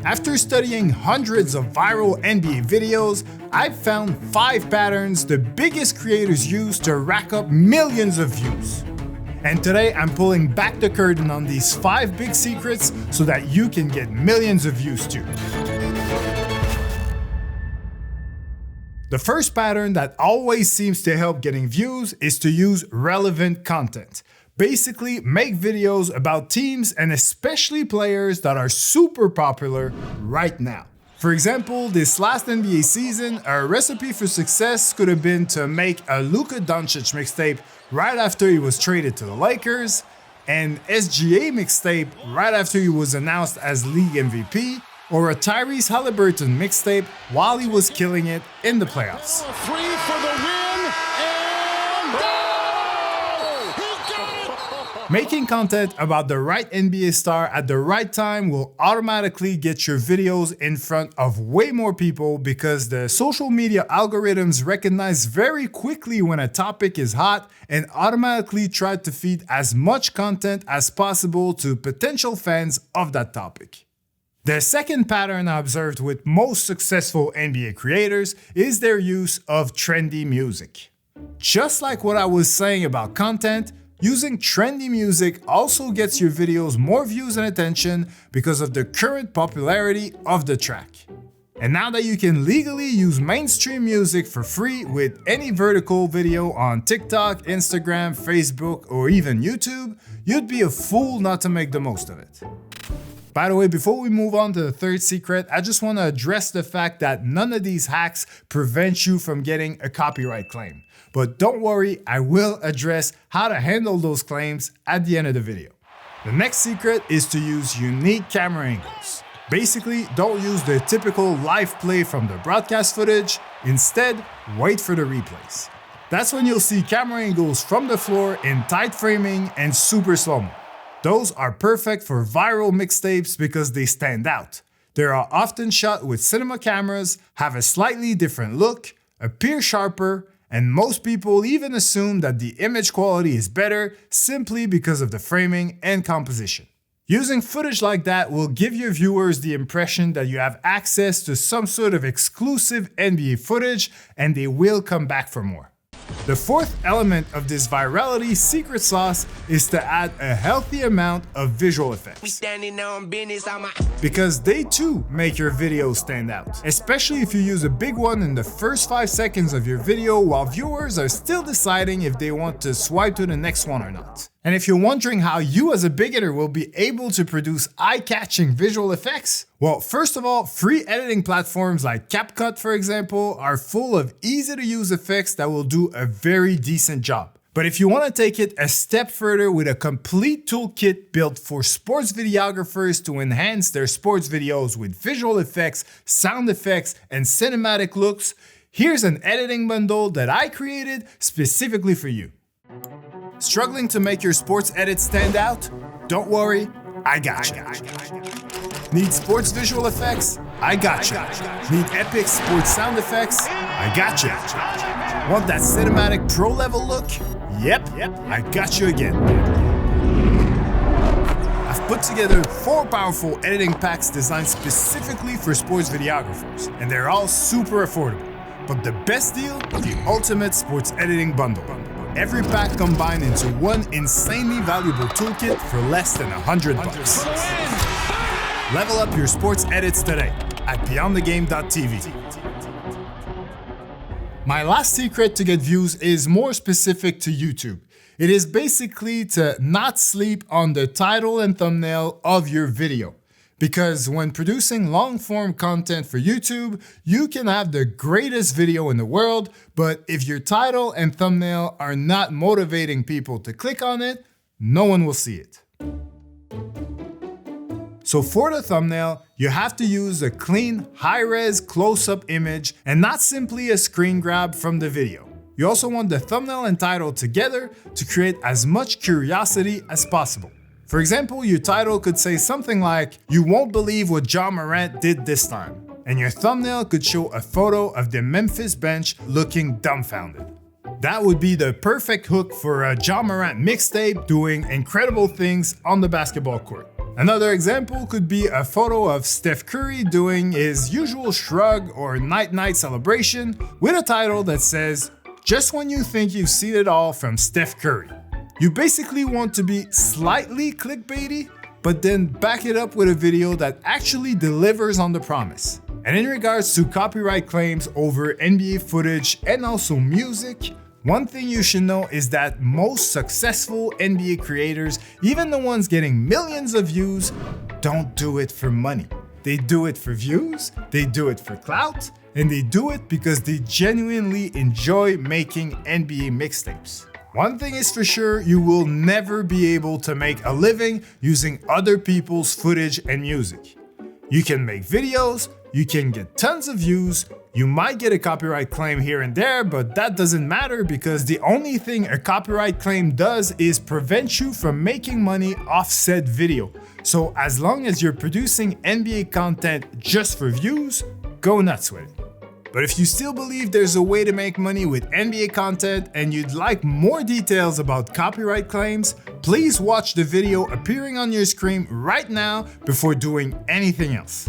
After studying hundreds of viral NBA videos, I've found 5 patterns the biggest creators use to rack up millions of views. And today I'm pulling back the curtain on these 5 big secrets so that you can get millions of views too. The first pattern that always seems to help getting views is to use relevant content. Basically, make videos about teams and especially players that are super popular right now. For example, this last NBA season, a recipe for success could have been to make a Luka Doncic mixtape right after he was traded to the Lakers, an SGA mixtape right after he was announced as league MVP, or a Tyrese Halliburton mixtape while he was killing it in the playoffs. Three for the win, and goal! He got it! Making content about the right NBA star at the right time will automatically get your videos in front of way more people because the social media algorithms recognize very quickly when a topic is hot and automatically try to feed as much content as possible to potential fans of that topic. The second pattern I observed with most successful NBA creators is their use of trendy music. Just like what I was saying about content, using trendy music also gets your videos more views and attention because of the current popularity of the track. And now that you can legally use mainstream music for free with any vertical video on TikTok, Instagram, Facebook, or even YouTube, you'd be a fool not to make the most of it. By the way, before we move on to the third secret, I just want to address the fact that none of these hacks prevent you from getting a copyright claim. But don't worry, I will address how to handle those claims at the end of the video. The next secret is to use unique camera angles. Basically, don't use the typical live play from the broadcast footage. Instead, wait for the replays. That's when you'll see camera angles from the floor in tight framing and super slow-mo. Those are perfect for viral mixtapes because they stand out. They are often shot with cinema cameras, have a slightly different look, appear sharper, and most people even assume that the image quality is better simply because of the framing and composition. Using footage like that will give your viewers the impression that you have access to some sort of exclusive NBA footage and they will come back for more. The fourth element of this virality secret sauce is to add a healthy amount of visual effects. Because they too make your videos stand out. Especially if you use a big one in the first 5 seconds of your video while viewers are still deciding if they want to swipe to the next one or not. And if you're wondering how you as a beginner will be able to produce eye-catching visual effects, well, first of all, free editing platforms like CapCut, for example, are full of easy-to-use effects that will do a very decent job. But if you want to take it a step further with a complete toolkit built for sports videographers to enhance their sports videos with visual effects, sound effects, and cinematic looks, here's an editing bundle that I created specifically for you. Struggling to make your sports edits stand out? Don't worry, I got you. Need sports visual effects? I got you. Need epic sports sound effects? I got you. Want that cinematic pro level look? Yep, I got you again. I've put together 4 powerful editing packs designed specifically for sports videographers, and they're all super affordable. But the best deal? The ultimate sports editing bundle. Every pack combined into one insanely valuable toolkit for less than $100. Level up your sports edits today at beyondthegame.tv. My last secret to get views is more specific to YouTube. It is basically to not sleep on the title and thumbnail of your video. Because when producing long-form content for YouTube, you can have the greatest video in the world, but if your title and thumbnail are not motivating people to click on it, no one will see it. So for the thumbnail, you have to use a clean, high-res close-up image and not simply a screen grab from the video. You also want the thumbnail and title together to create as much curiosity as possible. For example, your title could say something like, "You won't believe what Ja Morant did this time." And your thumbnail could show a photo of the Memphis bench looking dumbfounded. That would be the perfect hook for a Ja Morant mixtape doing incredible things on the basketball court. Another example could be a photo of Steph Curry doing his usual shrug or night-night celebration with a title that says, "Just when you think you've seen it all from Steph Curry." You basically want to be slightly clickbaity, but then back it up with a video that actually delivers on the promise. And in regards to copyright claims over NBA footage and also music, one thing you should know is that most successful NBA creators, even the ones getting millions of views, don't do it for money. They do it for views, they do it for clout, and they do it because they genuinely enjoy making NBA mixtapes. One thing is for sure, you will never be able to make a living using other people's footage and music. You can make videos, you can get tons of views, you might get a copyright claim here and there, but that doesn't matter because the only thing a copyright claim does is prevent you from making money off said video. So as long as you're producing NBA content just for views, go nuts with it. But if you still believe there's a way to make money with NBA content and you'd like more details about copyright claims, please watch the video appearing on your screen right now before doing anything else.